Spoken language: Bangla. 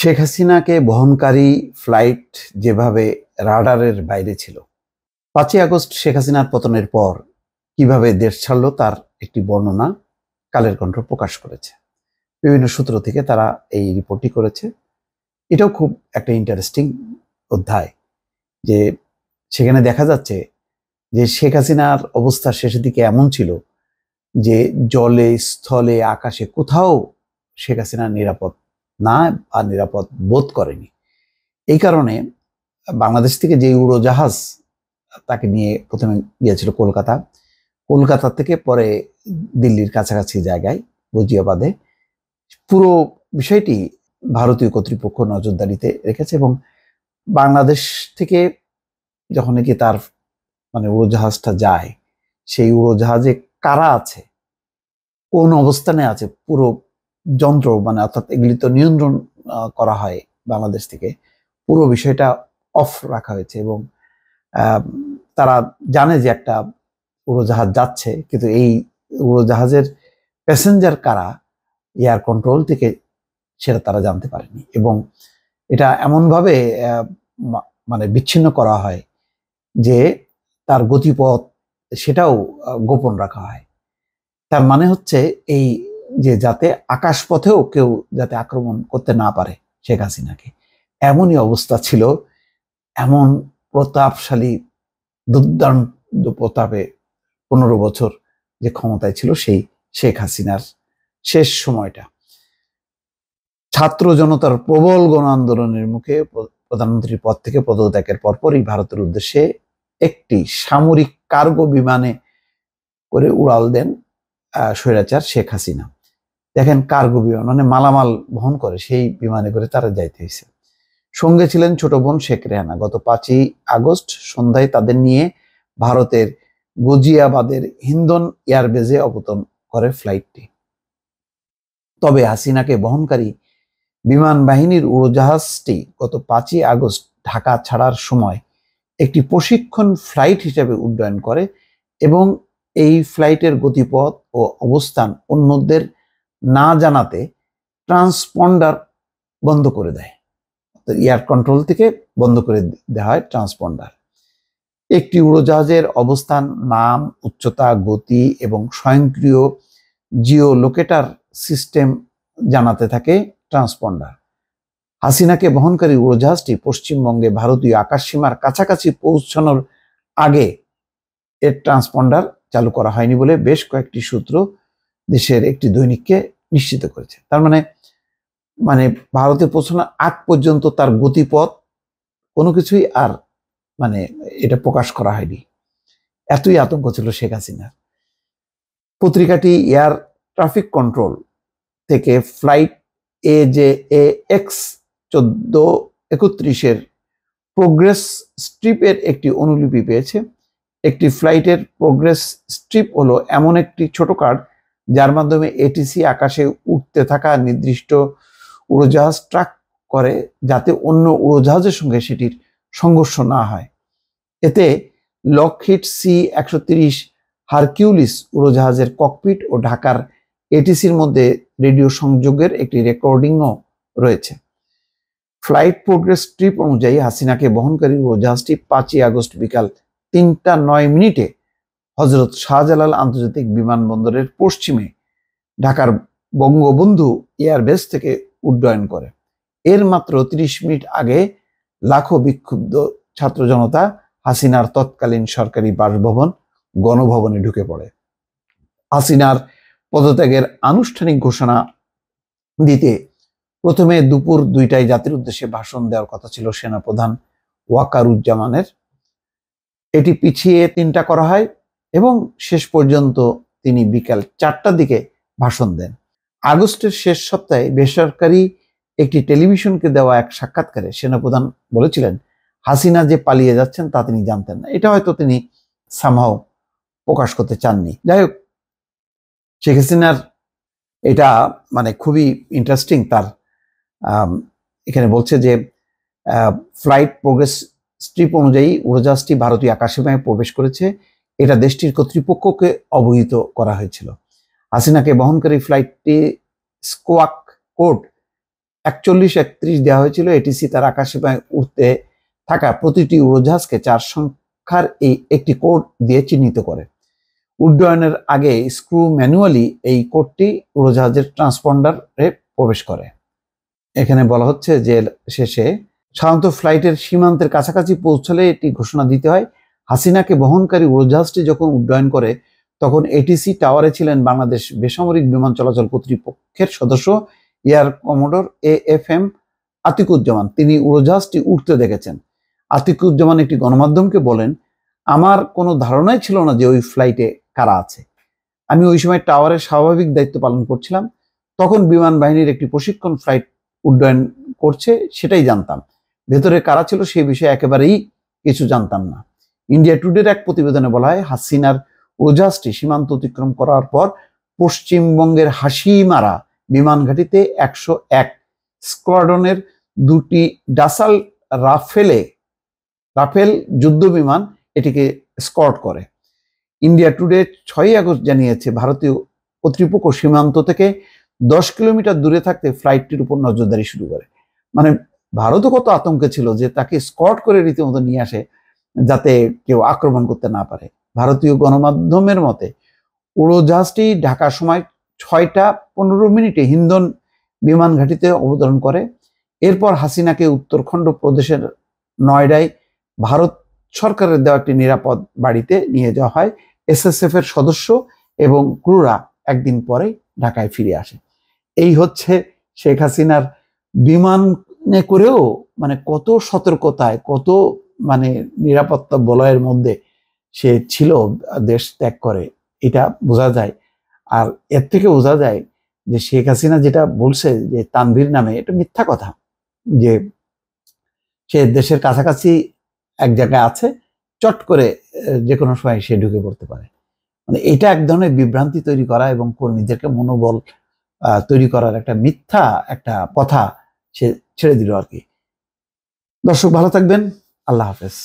শেখ হাসিনাকে বহনকারী ফ্লাইট যেভাবে রাডারের বাইরে ছিল, 5ই আগস্ট শেখ হাসিনার পতনের পর কিভাবে দেশ ছাড়লো তার একটি বর্ণনা কালের কণ্ঠ প্রকাশ করেছে। বিভিন্ন সূত্র থেকে তারা এই রিপোর্টটি করেছে। এটাও খুব একটা ইন্টারেস্টিং অধ্যায়, যে সেখানে দেখা যাচ্ছে যে শেখ হাসিনার অবস্থা শেষের দিকে এমন ছিল যে জলে, স্থলে, আকাশে কোথাও শেখ হাসিনা নিরাপদ না বা নিরাপদ বোধ করেনি। এই কারণে বাংলাদেশ থেকে যে উড়োজাহাজ তাকে নিয়ে প্রথমে গিয়েছিল কলকাতা থেকে পরে দিল্লির কাছাকাছি জায়গায় গজিয়াবাদে, পুরো বিষয়টি ভারতীয় কর্তৃপক্ষ নজরদারিতে রেখেছে। এবং বাংলাদেশ থেকে যখন নাকি তার উড়োজাহাজটা যায়, সেই উড়োজাহাজে কারা আছে, কোন অবস্থানে আছে, পুরো যন্ত্র অর্থাৎ এগুলি তো নিয়ন্ত্রণ করা হয় বাংলাদেশ থেকে, পুরো বিষয়টা অফ রাখা হয়েছে। এবং তারা জানে যে একটা উড়োজাহাজ যাচ্ছে, কিন্তু এই উড়োজাহাজের প্যাসেঞ্জার কারা এয়ার কন্ট্রোল থেকে সেটা তারা জানতে পারেনি। এবং এটা এমনভাবে বিচ্ছিন্ন করা হয় যে তার গতিপথ সেটাও গোপন রাখা হয়। তার মানে হচ্ছে এই যে যাতে আকাশ পথেও কেউ যাতে আক্রমণ করতে না পারে শেখ হাসিনাকে, এমনই অবস্থা ছিল। এমন প্রতাপশালী, দুর্দান্ত প্রতাপে 15 বছর যে ক্ষমতায় ছিল সেই শেখ হাসিনার শেষ সময়টা, ছাত্র জনতার প্রবল গণ আন্দোলনের মুখে প্রধানমন্ত্রীর পদ থেকে পদত্যাগের পরপরই ভারতের উদ্দেশ্যে একটি সামরিক কার্গো বিমানে করে উড়াল দেন স্বৈরাচার শেখ হাসিনা। দেখেন, কার্গো বিমান মালামাল বহন করে, সেই বিমানে করে তারা যাইতে হয়েছে। সঙ্গে ছিলেন ছোট বোন শেখ রেহানা। গত 5ই আগস্ট সন্ধ্যায় তাদের নিয়ে ভারতের গজিয়াবাদের হিন্দন এয়ারবেজে অবতরণ করে ফ্লাইটটি। তবে হাসিনাকে বহনকারী বিমান বাহিনীর উড়োজাহাজটি গত 5ই আগস্ট ঢাকা ছাড়ার সময় একটি প্রশিক্ষণ ফ্লাইট হিসেবে উড্ডয়ন করে এবং এই ফ্লাইটের গতিপথ ও অবস্থান অন্যদের না জানাতে ট্রান্সপন্ডার বন্ধ করে দেয়। এয়ার কন্ট্রোল থেকে বন্ধ করে দেওয়া হয় ট্রান্সপন্ডার। একটি উড়োজাহাজের অবস্থান, নাম, উচ্চতা, গতি এবং স্বয়ংক্রিয় জিও লোকেটার সিস্টেম জানাতে থাকে ট্রান্সপন্ডার। হাসিনাকে বহনকারী উড়োজাহাজটি পশ্চিমবঙ্গে ভারতীয় আকাশসীমার কাছাকাছি পৌঁছানোর আগে এর ট্রান্সপন্ডার চালু করা হয়নি বলে বেশ কয়েকটি সূত্র দেশের একটি দৈনিককে নিশ্চিত করেছে। তার মানে ভারতে পৌঁছানোর আগ পর্যন্ত তার গতিপথ কোনো কিছুই আর এটা প্রকাশ করা হয়নি। এতই আতঙ্ক ছিল শেখ হাসিনার। পত্রিকাটি এয়ার ট্রাফিক কন্ট্রোল থেকে ফ্লাইট AJAX 1431 প্রোগ্রেস স্ট্রিপের একটি অনুলিপি পেয়েছে। একটি ফ্লাইটের প্রোগ্রেস স্ট্রিপ হলো এমন একটি ছোট কার্ড যার মাধ্যমে ATC আকাশে উঠতে থাকা নির্দিষ্ট উড়োজাহাজ ট্র্যাক করে, যাতে অন্য উড়োজাহাজের সঙ্গে সেটির সংঘর্ষ না হয়। এতে লকহিড C-130 হারকিউলিস উড়োজাহাজের ককপিট ও ঢাকার ATCর মধ্যে রেডিও সংযোগের একটি রেকর্ডিংও রয়েছে। ফ্লাইট প্রোগ্রেস স্ট্রিপ অনুযায়ী হাসিনাকে বহনকারী উড়োজাহাজটি 5ই আগস্ট বিকাল 3টা 9 মিনিটে হজরত শাহজালাল আন্তর্জাতিক বিমানবন্দরের পশ্চিমে ঢাকার বঙ্গবন্ধু এয়ারবেস থেকে উড্ডয়ন করে। এর মাত্র 30 মিনিট আগে লাখো বিক্ষুব্ধ ছাত্র জনতা হাসিনার তৎকালীন সরকারি বাসভবন গণভবনে ঢুকে পড়ে। হাসিনার পদত্যাগের আনুষ্ঠানিক ঘোষণা দিতে প্রথমে দুপুর 2টায় জাতির উদ্দেশ্যে ভাষণ দেওয়ার কথা ছিল সেনাপ্রধান ওয়াকারুজ্জামানের। এটি পিছিয়ে 3টা করা হয় এবং শেষ পর্যন্ত তিনি বিকাল 4টার দিকে ভাষণ দেন। আগস্টের শেষ সপ্তাহে বেসরকারি একটি টেলিভিশনকে দেওয়া এক সাক্ষাৎকারে সেনাপ্রধান বলেছিলেন, হাসিনা যে পালিয়ে যাচ্ছেন তা তিনি জানতেন না। এটা হয়তো তিনি সামহাও প্রকাশ করতে চাননি। যাই হোক, শেখ হাসিনার এটা খুবই ইন্টারেস্টিং। তার এখানে বলছে যে ফ্লাইট প্রোগ্রেস স্ট্রিপ অনুযায়ী উড়োজাহাজটি ভারতীয় আকাশসীমায় প্রবেশ করেছে, এটা দেশটির কর্তৃপক্ষকে অবহিত করা হয়েছিল। হাসিনাকে বহনকারী ফ্লাইটটি স্কোয়াক কোড 41-31 দেওয়া হয়েছিল। এটিসি তার আকাশে উঠতে থাকা প্রতিটি উড়োজাহাজকে 4 সংখ্যার এই একটি কোড দিয়ে চিহ্নিত করে। উড্ডয়নের আগে স্ক্রু ম্যানুয়ালি এই কোডটি উড়োজাহাজের ট্রান্সপন্ডারে প্রবেশ করে। এখানে বলা হচ্ছে যে শেষে সাধারণত ফ্লাইটের সীমান্তের কাছাকাছি পৌঁছলে এটি ঘোষণা দিতে হয়। হাসিনাকে বহনকারী উড়োজাহাজটি যখন উড্ডয়ন করে তখন এটিসি টাওয়ারে ছিলেন বাংলাদেশ বেসামরিক বিমান চলাচল কর্তৃপক্ষের সদস্য এয়ার কমোডর AFM আতিকুজ্জামান। তিনি উড়োজাহাজটি উঠতে দেখেছেন। আতিকুজ্জামান একটি গণমাধ্যমকে বলেন, আমার কোনো ধারণাই ছিল না যে ওই ফ্লাইটে কারা আছে। আমি ওই সময় টাওয়ারের স্বাভাবিক দায়িত্ব পালন করছিলাম। তখন বিমান বাহিনীর একটি প্রশিক্ষণ ফ্লাইট উড্ডয়ন করছে সেটাই জানতাম। ভেতরে কারা ছিল সে বিষয়ে একেবারেই কিছু জানতাম না। ইন্ডিয়া টুডের এক প্রতিবেদনে বলা হয়, হাসিনার উড়োজাহাজটি সীমান্ত অতিক্রম করার পর পশ্চিমবঙ্গের হাসিমারা বিমান ঘাঁটিতে 101 স্কোয়াড্রনের 2টি ডাসাল রাফেল যুদ্ধ বিমান এটিকে স্কর্ট করে। ইন্ডিয়া টুডে 6 আগস্ট জানিয়েছে, ভারতীয় কর্তৃপক্ষ সীমান্ত থেকে 10 কিলোমিটার দূরে থাকতে ফ্লাইটটির উপর নজরদারি শুরু করে। মানে ভারতও কত আতঙ্কে ছিল যে তাকে স্কর্ট করে রীতিমতো নিয়ে আসে যাতে কেউ আক্রমণ করতে না পারে। ভারতীয় গণমাধ্যমের মতে উড়োজাহাজটি ঢাকার সময় 6টা 15 হিন্দন বিমান ঘাঁটিতে অবতরণ করে। এরপর হাসিনাকে উত্তরাখণ্ড প্রদেশের নয়ডায় ভারত সরকারের দেওয়া একটি নিরাপদ বাড়িতে নিয়ে যাওয়া হয়। SSF এর সদস্য এবং ক্রুরা একদিন পরে ঢাকায় ফিরে আসে। এই হচ্ছে শেখ হাসিনার বিমানে করেও মানে কত সতর্কতায়, কত মানে নিরাপত্তা বলয়ের মধ্যে সে ছিল দেশ ত্যাগ করে, এটা বোঝা যায়। আর এর থেকে বোঝা যায় যে শেখ হাসিনা যেটা বলছে যে তানভীর নামে, এটা মিথ্যা কথা। যে সে দেশের কাছাকাছি এক জায়গায় আছে, চট করে যে কোনো সময় সে ঢুকে পড়তে পারে। মানে এটা এক ধরনের বিভ্রান্তি তৈরি করা এবং কর্মীদেরকে মনোবল তৈরি করার একটা মিথ্যা একটা কথা সে ছেড়ে দিল আর কি। দর্শক ভালো থাকবেন, আল্লাহ হাফেজ।